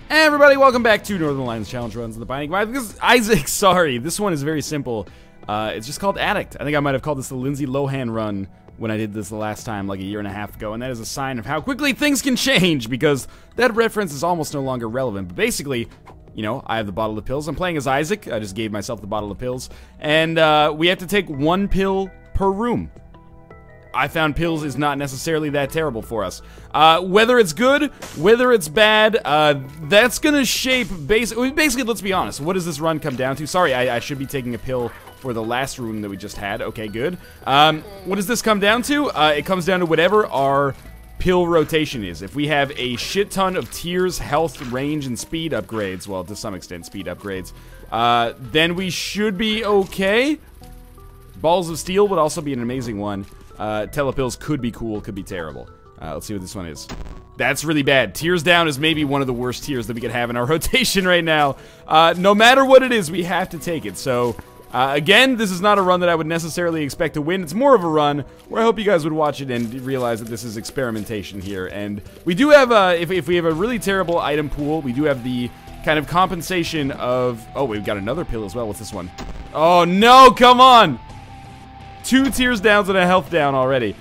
Hey everybody, welcome back to Northernlion's Challenge Runs in the Binding of Isaac. This is Isaac, sorry. This one is very simple. It's just called Addict. I think I might have called this the Lindsay Lohan run when I did this the last time, like a year and a half ago, and that is a sign of how quickly things can change, because that reference is almost no longer relevant. But basically, you know, I have the bottle of pills. I'm playing as Isaac. I just gave myself the bottle of pills. And we have to take one pill per room. I found pills is not necessarily that terrible for us. Whether it's good, whether it's bad, that's gonna shape basically, let's be honest, what does this run come down to? Sorry, I should be taking a pill for the last room that we just had. Okay, good. What does this come down to? It comes down to whatever our pill rotation is. If we have a shit ton of tiers, health, range, and speed upgrades, well, to some extent speed upgrades, then we should be okay. Balls of Steel would also be an amazing one. Telepills could be cool, could be terrible. Let's see what this one is. That's really bad. Tears Down is maybe one of the worst tiers that we could have in our rotation right now. No matter what it is, we have to take it. So, again, this is not a run that I would necessarily expect to win. It's more of a run where I hope you guys would watch it and realize that this is experimentation here. And we do have, if we have a really terrible item pool, we do have the kind of compensation of... Oh, we've got another pill as well. What's this one? Oh, no, come on! 2 tears downs and a health down already.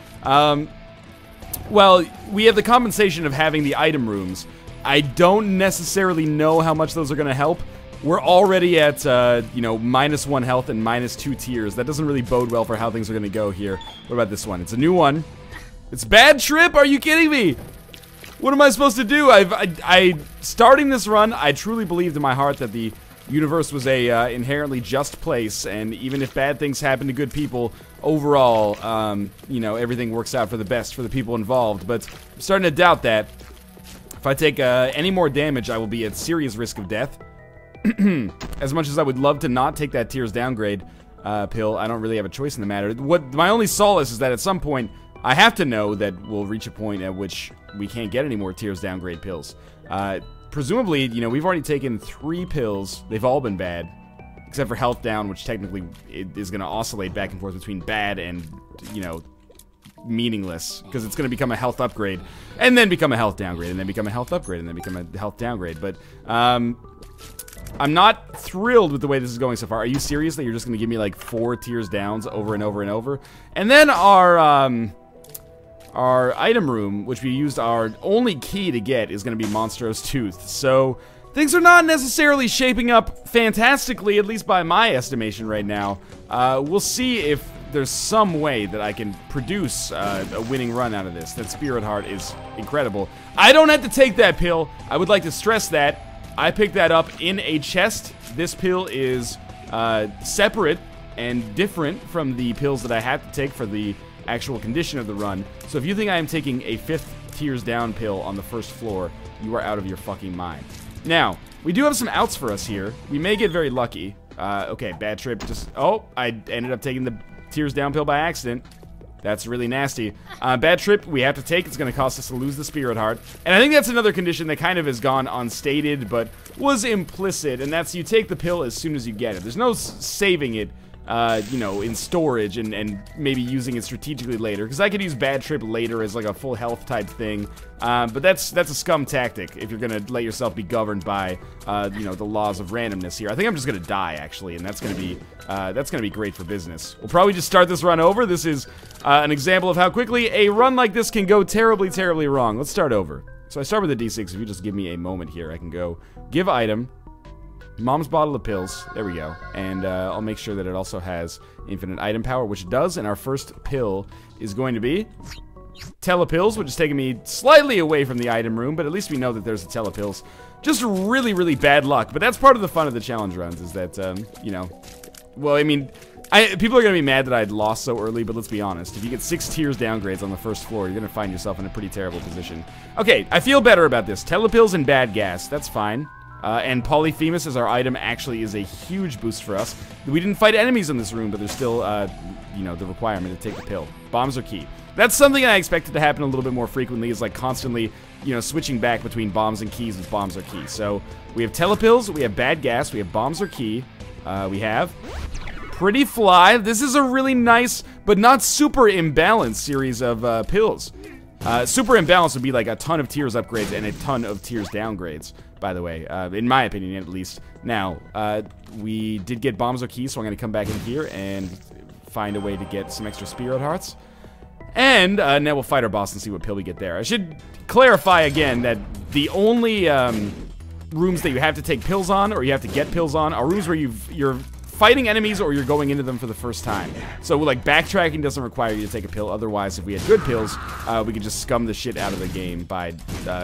Well, we have the compensation of having the item rooms. I don't necessarily know how much those are going to help. We're already at, you know, -1 health and -2 tears. That doesn't really bode well for how things are going to go here. What about this one? It's a new one. It's Bad Trip? Are you kidding me? What am I supposed to do? Starting this run, I truly believed in my heart that the universe was a inherently just place, and even if bad things happen to good people, overall, you know, everything works out for the best for the people involved. But I'm starting to doubt that. If I take any more damage, I will be at serious risk of death. As much as I would love to not take that Tears Downgrade pill, I don't really have a choice in the matter. My only solace is that at some point, I have to know that we'll reach a point at which we can't get any more Tears Downgrade pills. Presumably, you know, we've already taken 3 pills. They've all been bad, except for Health Down, which technically is going to oscillate back and forth between bad and, you know, meaningless, because it's going to become a health upgrade, and then become a health downgrade, and then become a health upgrade, and then become a health downgrade. But I'm not thrilled with the way this is going so far. Are you serious that you're just going to give me like 4 tears downs over and over and over? And then our item room, which we used our only key to get, is going to be Monstro's Tooth. So things are not necessarily shaping up fantastically, at least by my estimation right now. We'll see if there's some way that I can produce a winning run out of this. That Spirit Heart is incredible. I don't have to take that pill. I would like to stress that. I picked that up in a chest. This pill is separate and different from the pills that I had to take for the actual condition of the run. So if you think I am taking a 5th Tears Down pill on the first floor, you are out of your fucking mind. Now, we do have some outs for us here. We may get very lucky. Okay, Bad Trip just... Oh, I ended up taking the Tears Down pill by accident. That's really nasty. Bad Trip, we have to take. It's going to cost us to lose the Spirit Heart. And I think that's another condition that kind of has gone unstated, but was implicit, and that's you take the pill as soon as you get it. There's no saving it, you know, in storage and maybe using it strategically later, because I could use Bad Trip later as like a full health type thing, but that's a scum tactic if you're gonna let yourself be governed by you know, the laws of randomness here. I think I'm just gonna die actually, and that's gonna be great for business. We'll probably just start this run over. This is an example of how quickly a run like this can go terribly, terribly wrong. Let's start over. So I start with a D6. If you just give me a moment here, I can go give item. Mom's bottle of pills. There we go. And I'll make sure that it also has infinite item power, which it does. And our first pill is going to be Telepills, which is taking me slightly away from the item room, but at least we know that there's a Telepills. Just really, really bad luck. But that's part of the fun of the challenge runs, is that, you know, well, I mean, people are going to be mad that I'd lost so early, but let's be honest. If you get 6 tears downgrades on the first floor, you're going to find yourself in a pretty terrible position. Okay, I feel better about this. Telepills and Bad Gas. That's fine. And Polyphemus as our item actually is a huge boost for us. We didn't fight enemies in this room, but there's still, you know, the requirement to take the pill. Bombs are key. That's something I expected to happen a little bit more frequently, is like constantly, you know, switching back between bombs and keys with bombs are key. So we have Telepills, we have Bad Gas, we have bombs are key, we have Pretty Fly. This is a really nice, but not super imbalanced series of pills. Super imbalanced would be like a ton of tears upgrades and a ton of tears downgrades. by the way, in my opinion at least. Now, we did get bombs or keys, so I'm going to come back in here and find a way to get some extra spirit hearts. And now we'll fight our boss and see what pill we get there. I should clarify again that the only rooms that you have to take pills on, or you have to get pills on, are rooms where you're fighting enemies or you're going into them for the first time. So, like, backtracking doesn't require you to take a pill. Otherwise, if we had good pills, we could just scum the shit out of the game by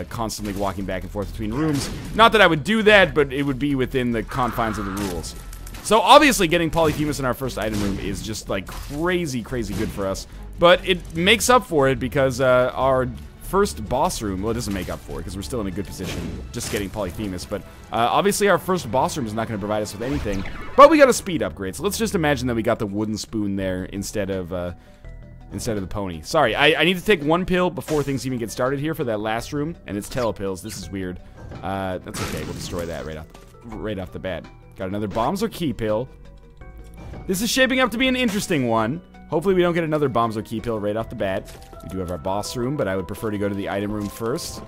constantly walking back and forth between rooms. Not that I would do that, but it would be within the confines of the rules. So, obviously, getting Polyphemus in our first item room is just, like, crazy, crazy good for us. But it makes up for it because our first boss room, well, it doesn't make up for it because we're still in a good position just getting Polyphemus, but obviously our first boss room is not going to provide us with anything, but we got a speed upgrade, so let's just imagine that we got the wooden spoon there instead of the pony. Sorry, I need to take one pill before things even get started here for that last room, and it's telepills. This is weird. That's okay, we'll destroy that right off the bat. Got another bombs or key pill. This is shaping up to be an interesting one. Hopefully we don't get another bombs or key pill right off the bat. We do have our boss room, but I would prefer to go to the item room first.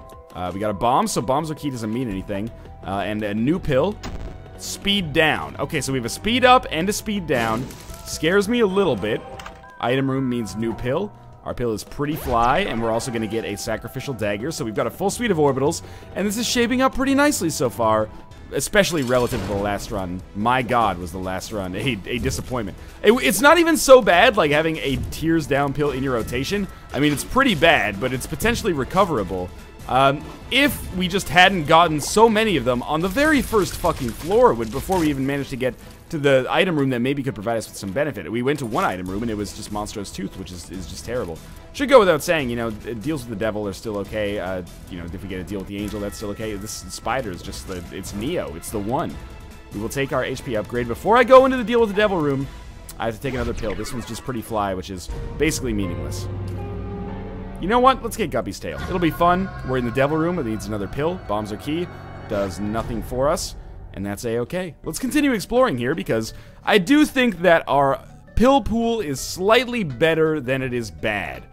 We got a bomb, so bombs or key doesn't mean anything. And a new pill. Speed down. Okay, so we have a speed up and a speed down. Scares me a little bit. Item room means new pill. Our pill is pretty fly, and we're also going to get a sacrificial dagger. So we've got a full suite of orbitals, and this is shaping up pretty nicely so far. Especially relative to the last run. My god, was the last run a disappointment. It's not even so bad, like having a tears down pill in your rotation. I mean, it's pretty bad, but it's potentially recoverable. If we just hadn't gotten so many of them on the very first fucking floor, before we even managed to get to the item room that maybe could provide us with some benefit. We went to one item room, and it was just Monstrous Tooth, which is just terrible. Should go without saying, you know, deals with the devil are still okay. You know, if we get a deal with the angel, that's still okay. This spider is just it's Neo. It's the one. We will take our HP upgrade. Before I go into the deal with the devil room, I have to take another pill. This one's just pretty fly, which is basically meaningless. You know what? Let's get Guppy's tail. It'll be fun. We're in the devil room. It needs another pill. Bombs or key. Does nothing for us. And that's a-okay. Let's continue exploring here because I do think that our pill pool is slightly better than it is bad.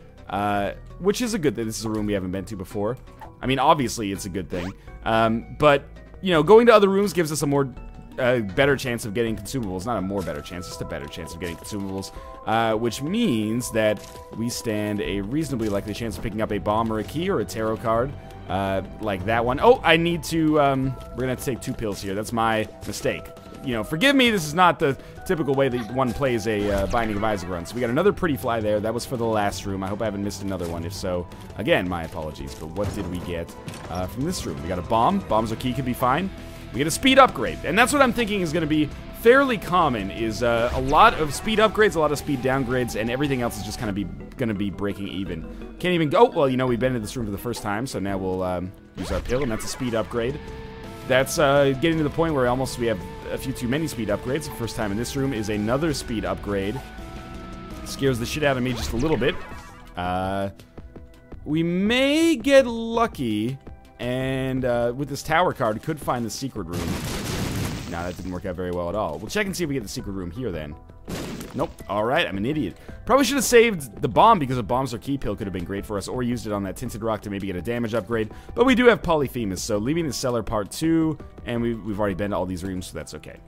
Which is a good thing. This is a room we haven't been to before. I mean, obviously it's a good thing. But, you know, going to other rooms gives us a better chance of getting consumables. Not a more better chance, just a better chance of getting consumables. Which means that we stand a reasonably likely chance of picking up a bomb or a key or a tarot card. Like that one. Oh, I need to, we're gonna have to take 2 pills here. That's my mistake. You know, forgive me, this is not the typical way that one plays a Binding of Isaac run. So we got another pretty fly there. That was for the last room. I hope I haven't missed another one. If so, again, my apologies. But what did we get from this room? We got a bomb. Bombs or key could be fine. We get a speed upgrade. And that's what I'm thinking is going to be fairly common, is a lot of speed upgrades, a lot of speed downgrades, and everything else is just kind of going to be breaking even. Can't even go, well, you know, we've been in this room for the first time, so now we'll use our pill, and that's a speed upgrade. That's getting to the point where we have a few too many speed upgrades. The first time in this room is another speed upgrade. Scares the shit out of me just a little bit. We may get lucky, and with this tower card, could find the secret room. No, that didn't work out very well at all. We'll check and see if we get the secret room here then. Nope. Alright, I'm an idiot. Probably should have saved the bomb because a bombs or key pill could have been great for us, or used it on that tinted rock to maybe get a damage upgrade. But we do have Polyphemus, so leaving the cellar part 2, and we've already been to all these rooms, so that's okay.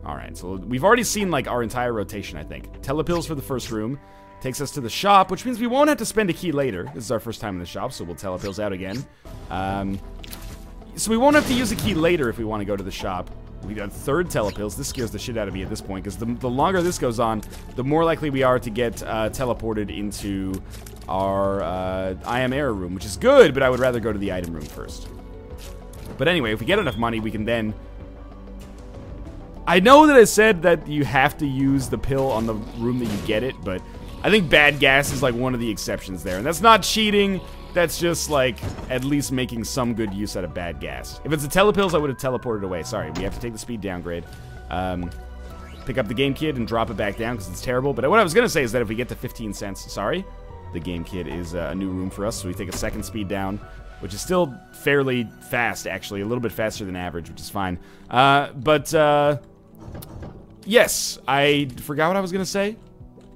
Alright, so we've already seen like our entire rotation, I think. Telepills for the first room. Takes us to the shop, which means we won't have to spend a key later. This is our first time in the shop, so we'll telepills out again. So we won't have to use a key later if we want to go to the shop. We got 3rd telepills. This scares the shit out of me at this point, because the longer this goes on, the more likely we are to get teleported into our I Am Error room, which is good, but I would rather go to the item room first. But anyway, if we get enough money, we can then... I know that I said that you have to use the pill on the room that you get it, but I think bad gas is like one of the exceptions there. And that's not cheating. That's just, like, at least making some good use out of bad gas. If it's the telepills, I would have teleported away. Sorry, we have to take the speed downgrade. Pick up the game kit and drop it back down because it's terrible. But what I was going to say is that if we get to 15 cents... Sorry. The game kit is a new room for us, so we take a 2nd speed down, which is still fairly fast, actually. A little bit faster than average, which is fine. Yes, I forgot what I was going to say.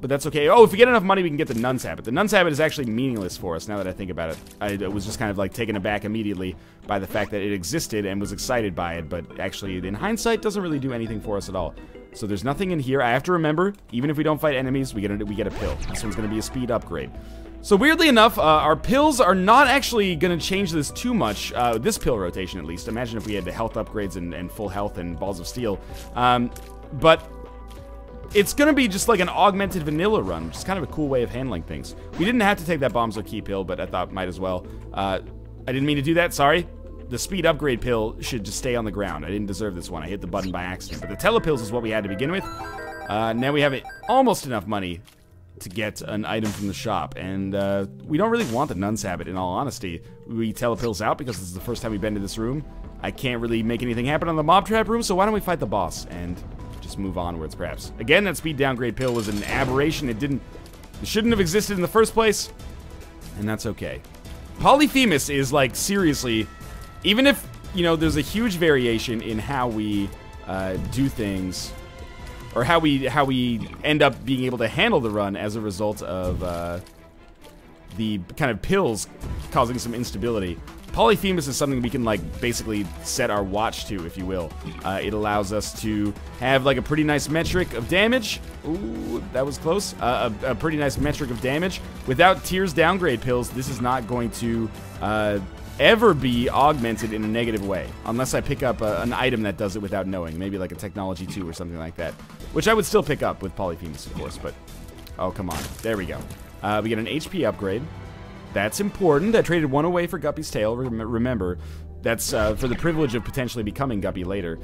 but that's okay. Oh, if we get enough money, we can get the Nun's Habit. The Nun's Habit is actually meaningless for us, now that I think about it. I was just kind of, like, taken aback immediately by the fact that it existed and was excited by it, but actually, in hindsight, doesn't really do anything for us at all. So there's nothing in here. I have to remember, even if we don't fight enemies, we get a pill. This one's going to be a speed upgrade. So weirdly enough, our pills are not actually going to change this too much, this pill rotation at least. Imagine if we had the health upgrades and full health and balls of steel. But it's going to be just like an augmented vanilla run, which is kind of a cool way of handling things. We didn't have to take that bombs or key pill, but I thought might as well. I didn't mean to do that, sorry. The speed upgrade pill should just stay on the ground. I didn't deserve this one. I hit the button by accident. But the telepills is what we had to begin with. Now we have almost enough money to get an item from the shop, and we don't really want the Nun's Habit, in all honesty. We telepills out because this is the first time we've been to this room. I can't really make anything happen on the mob trap room, so why don't we fight the boss and just move onwards, perhaps. Again, that speed downgrade pill was an aberration. It shouldn't have existed in the first place, and that's okay. Polyphemus is, like, seriously, even if, you know, there's a huge variation in how we do things, or how we end up being able to handle the run as a result of the kind of pills causing some instability. Polyphemus is something we can, like, basically set our watch to, if you will. It allows us to have, like, a pretty nice metric of damage. Ooh, that was close. A pretty nice metric of damage. Without Tears downgrade pills, this is not going to ever be augmented in a negative way. Unless I pick up an item that does it without knowing. Maybe, like, a Technology 2 or something like that. Which I would still pick up with Polyphemus, of course, but... Oh, come on. There we go. We get an HP upgrade. That's important. I traded one away for Guppy's tail. Remember, that's for the privilege of potentially becoming Guppy later.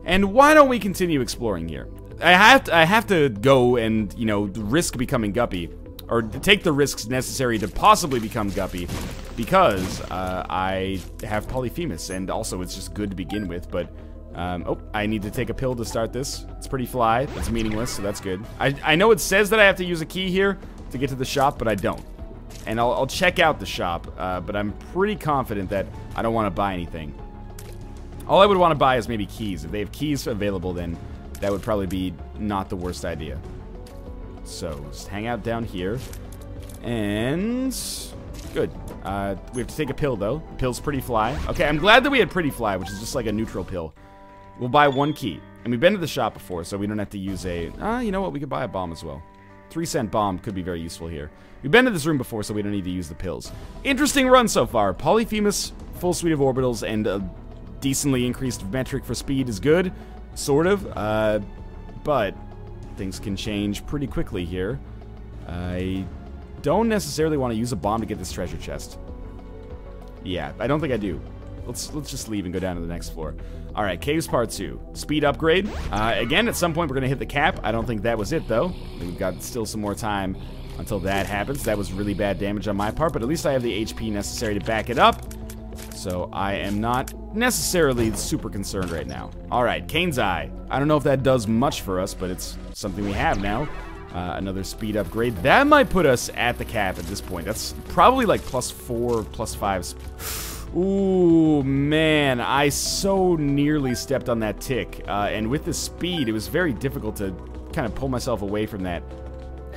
And why don't we continue exploring here? I have to go and, you know, risk becoming Guppy, or take the risks necessary to possibly become Guppy, because I have Polyphemus, and also it's just good to begin with. But oh, I need to take a pill to start this. It's pretty fly. It's meaningless, so that's good. I know it says that I have to use a key here to get to the shop, but I don't. And I'll check out the shop, but I'm pretty confident that I don't want to buy anything. All I would want to buy is maybe keys. If they have keys available, then that would probably be not the worst idea. So, just hang out down here. And... good. We have to take a pill, though. The pill's pretty fly. Okay, I'm glad that we had pretty fly, which is just like a neutral pill. We'll buy one key. And we've been to the shop before, so we don't have to use a... you know what? We could buy a bomb as well. 3-cent bomb could be very useful here. We've been to this room before, so we don't need to use the pills. Interesting run so far. Polyphemus, full suite of orbitals, and a decently increased metric for speed is good. Sort of. But things can change pretty quickly here. I don't necessarily want to use a bomb to get this treasure chest. Yeah, I don't think I do. Let's just leave and go down to the next floor. Alright, Caves Part 2. Speed upgrade. Again, at some point we're going to hit the cap. I don't think that was it, though. We've got still some more time until that happens. That was really bad damage on my part, but at least I have the HP necessary to back it up. So I am not necessarily super concerned right now. Alright, Kane's Eye. I don't know if that does much for us, but it's something we have now. Another speed upgrade. That might put us at the cap at this point. That's probably like +4, +5. Ooh, man, I so nearly stepped on that tick. And with the speed, it was very difficult to kind of pull myself away from that.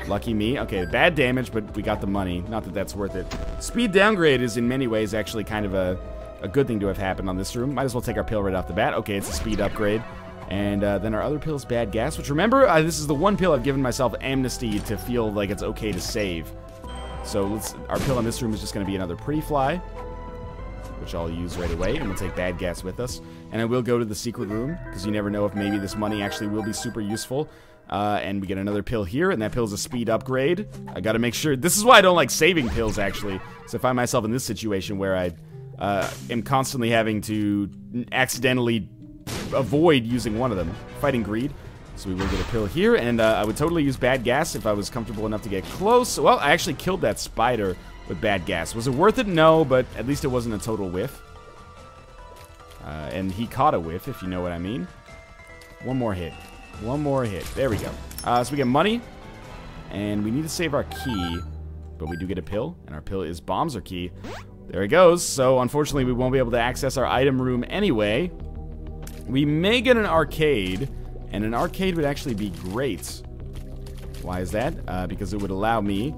Lucky me. Okay, bad damage, but we got the money. Not that that's worth it. Speed downgrade is in many ways actually kind of a good thing to have happened on this room. Might as well take our pill right off the bat. Okay, it's a speed upgrade. And then our other pill is bad gas, which remember, this is the one pill I've given myself amnesty to feel like it's okay to save. So our pill in this room is just going to be another pretty fly, which I'll use right away, and we'll take bad gas with us. And I will go to the secret room, because you never know if maybe this money actually will be super useful. And we get another pill here, and that pill is a speed upgrade. I gotta make sure. This is why I don't like saving pills, actually. So I find myself in this situation where I am constantly having to accidentally avoid using one of them. Fighting greed. So we will get a pill here, and I would totally use bad gas if I was comfortable enough to get close. Well, I actually killed that spider with bad gas. Was it worth it? No, but at least it wasn't a total whiff. And he caught a whiff, if you know what I mean. One more hit. One more hit. There we go. So we get money, and we need to save our key, but we do get a pill, and our pill is bombs or key. There it goes. So unfortunately, we won't be able to access our item room anyway. We may get an arcade, and an arcade would actually be great. Why is that? Because it would allow me...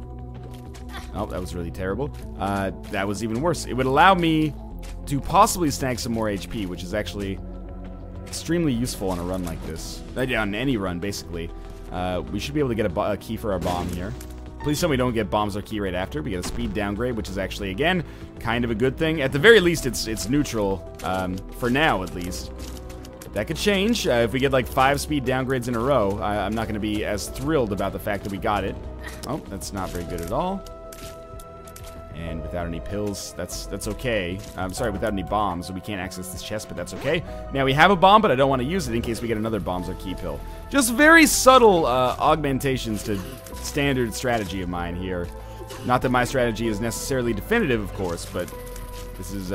Oh, that was really terrible. That was even worse. It would allow me to possibly snag some more HP, which is actually extremely useful on a run like this. On any run, basically. We should be able to get a key for our bomb here. Please tell me we don't get bombs or key right after. We get a speed downgrade, which is actually, again, kind of a good thing. At the very least, it's neutral, for now at least. That could change. If we get like 5 speed downgrades in a row, I'm not going to be as thrilled about the fact that we got it. Oh, that's not very good at all. And without any pills, that's okay. I'm sorry, without any bombs, so we can't access this chest, but that's okay. Now, we have a bomb, but I don't want to use it in case we get another bombs or key pill. Just very subtle augmentations to standard strategy of mine here. Not that my strategy is necessarily definitive, of course, but this is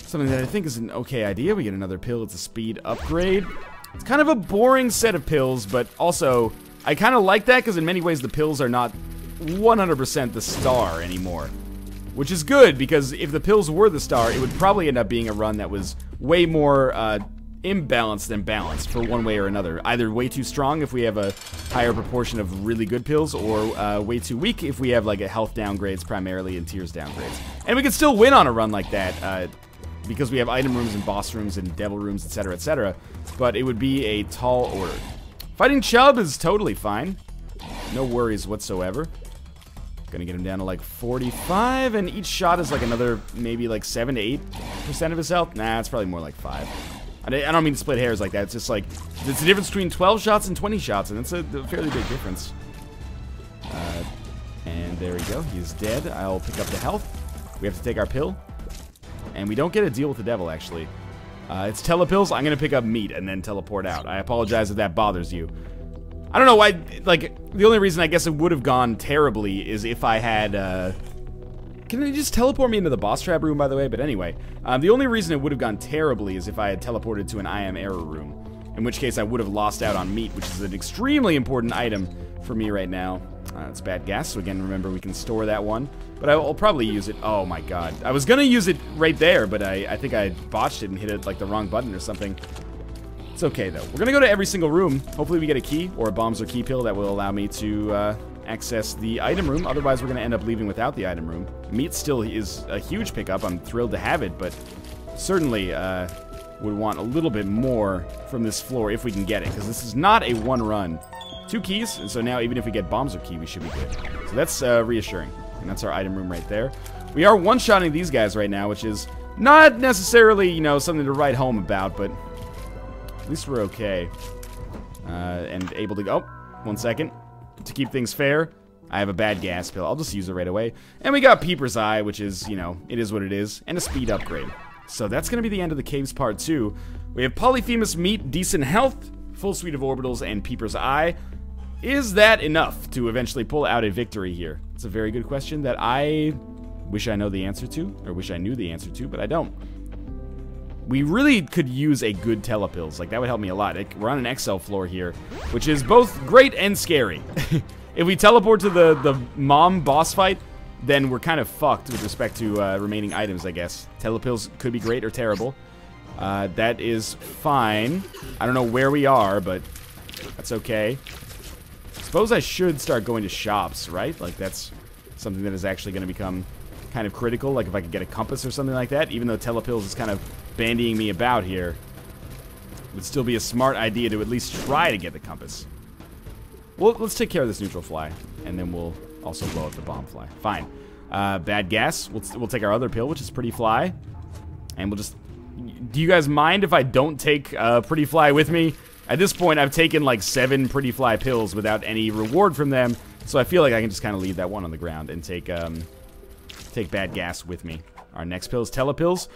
something that I think is an okay idea. We get another pill. It's a speed upgrade. It's kind of a boring set of pills, but also I kind of like that because in many ways the pills are not 100% the star anymore, which is good because if the pills were the star, it would probably end up being a run that was way more imbalanced than balanced for one way or another. Either way too strong if we have a higher proportion of really good pills, or way too weak if we have like a health downgrades primarily and tears downgrades. And we could still win on a run like that because we have item rooms and boss rooms and devil rooms, etc., etc. But it would be a tall order. Fighting Chubb is totally fine. No worries whatsoever. Gonna get him down to like 45, and each shot is like another maybe like 7 to 8% of his health. Nah, it's probably more like 5. I don't mean to split hairs like that. It's just like, it's the difference between 12 shots and 20 shots, and it's a fairly big difference. And there we go. He's dead. I'll pick up the health. We have to take our pill. And we don't get a deal with the devil, actually. It's telepills. I'm gonna pick up meat and then teleport out. I apologize if that bothers you. I don't know why, like, the only reason I guess it would have gone terribly is if I had, can they just teleport me into the boss trap room, by the way? But anyway, the only reason it would have gone terribly is if I had teleported to an I am error room, in which case I would have lost out on meat, which is an extremely important item for me right now. It's bad gas, so again, remember, we can store that one, but I'll probably use it. Oh my god. I was gonna use it right there, but I think I botched it and hit it, like, the wrong button or something. It's okay, though. We're gonna go to every single room. Hopefully we get a key or a bombs or key pill that will allow me to access the item room. Otherwise, we're gonna end up leaving without the item room. Meat still is a huge pickup. I'm thrilled to have it, but certainly would want a little bit more from this floor if we can get it, because this is not a one run. 2 keys, and so now even if we get bombs or key, we should be good. So that's reassuring, and that's our item room right there. We are one-shotting these guys right now, which is not necessarily, you know, something to write home about, but at least we're okay. And able to go. Oh, 1 second. To keep things fair, I have a bad gas pill. I'll just use it right away. And we got Peeper's Eye, which is, you know, it is what it is. And a speed upgrade. So that's going to be the end of the caves part 2. We have Polyphemus Meat, decent health, full suite of orbitals, and Peeper's Eye. Is that enough to eventually pull out a victory here? It's a very good question that I wish I know the answer to, or wish I knew the answer to, but I don't. We really could use a good telepills. Like, that would help me a lot. We're on an XL floor here, which is both great and scary. If we teleport to the mom boss fight, then we're kind of fucked with respect to remaining items, I guess. Telepills could be great or terrible. That is fine. I don't know where we are, but that's okay. Suppose I should start going to shops, right? Like, that's something that is actually going to become kind of critical. Like, if I could get a compass or something like that, even though telepills is kind of bandying me about here, it would still be a smart idea to at least try to get the compass. Well, let's take care of this neutral fly, and then we'll also blow up the bomb fly. Fine. Bad gas. We'll take our other pill, which is Pretty Fly, and we'll just... Do you guys mind if I don't take Pretty Fly with me? At this point, I've taken like 7 Pretty Fly pills without any reward from them, so I feel like I can just kind of leave that one on the ground and take bad gas with me. Our next pill is Telepills.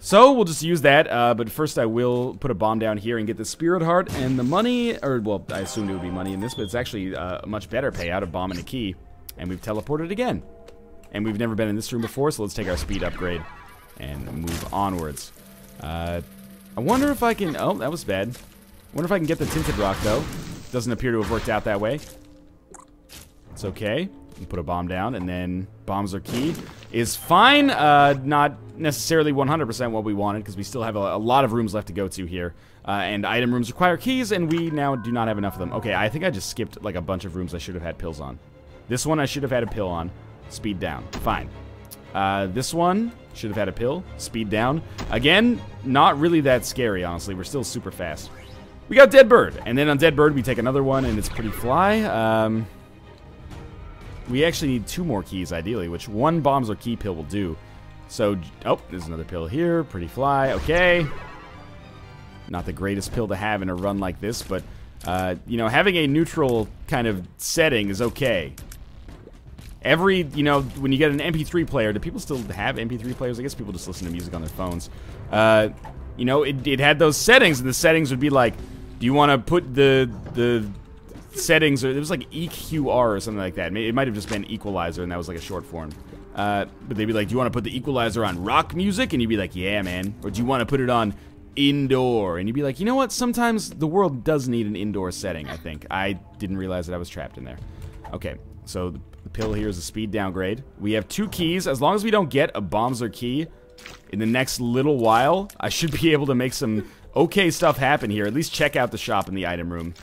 So, we'll just use that, but first I will put a bomb down here and get the Spirit Heart and the money, or, well, I assumed it would be money in this, but it's actually a much better payout, a bomb and a key. And we've teleported again. And we've never been in this room before, so let's take our speed upgrade and move onwards. I wonder if I can... Oh, that was bad. I wonder if I can get the Tinted Rock, though. Doesn't appear to have worked out that way. It's okay. Put a bomb down, and then bombs are key. Is fine. Not necessarily 100% what we wanted, because we still have a lot of rooms left to go to here. And item rooms require keys, and we now do not have enough of them. Okay, I think I just skipped like a bunch of rooms I should have had pills on. This one I should have had a pill on. Speed down. Fine. This one should have had a pill. Speed down. Again, not really that scary, honestly. We're still super fast. We got Dead Bird, and then on Dead Bird we take another one, and it's Pretty Fly. We actually need 2 more keys, ideally, which 1 bombs or key pill will do. So, oh, there's another pill here. Pretty Fly, okay. Not the greatest pill to have in a run like this, but, you know, having a neutral kind of setting is okay. You know, when you get an MP3 player, do people still have MP3 players? I guess people just listen to music on their phones. You know, it had those settings, and the settings would be like, do you want to put the settings, or it was like EQR or something like that. It might have just been equalizer, and that was like a short form. But they'd be like, do you want to put the equalizer on rock music? And you'd be like, yeah, man. Or do you want to put it on indoor? And you'd be like, you know what? Sometimes the world does need an indoor setting, I think. I didn't realize that I was trapped in there. Okay, so the pill here is a speed downgrade. We have 2 keys. As long as we don't get a bombs or key in the next little while, I should be able to make some okay stuff happen here. At least check out the shop in the item room.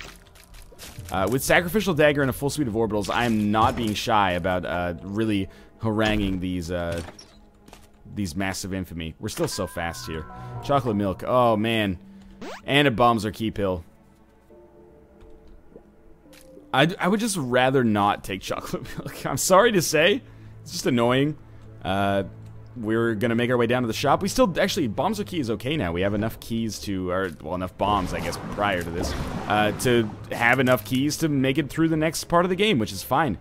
With Sacrificial Dagger and a full suite of orbitals, I am not being shy about really haranguing these massive infamy. We're still so fast here. Chocolate milk. Oh, man. And a bombs or key pill. I would just rather not take chocolate milk. I'm sorry to say. It's just annoying. We're going to make our way down to the shop. We still, actually, bombs or key is okay now. We have enough keys to, or, well, enough bombs, I guess, prior to this, to have enough keys to make it through the next part of the game, which is fine.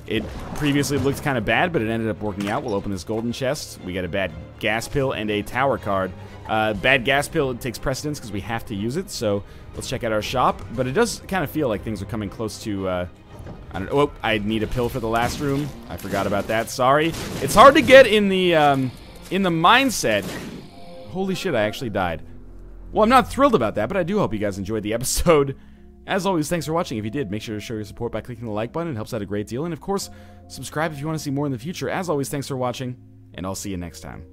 It previously looked kind of bad, but it ended up working out. We'll open this golden chest. We got a bad gas pill and a tower card. Bad gas pill, it takes precedence because we have to use it, so let's check out our shop. But it does kind of feel like things are coming close to, I don't know. Oh, I need a pill for the last room. I forgot about that. Sorry. It's hard to get in the mindset. Holy shit, I actually died. Well, I'm not thrilled about that, but I do hope you guys enjoyed the episode. As always, thanks for watching. If you did, make sure to show your support by clicking the like button. It helps out a great deal. And of course, subscribe if you want to see more in the future. As always, thanks for watching, and I'll see you next time.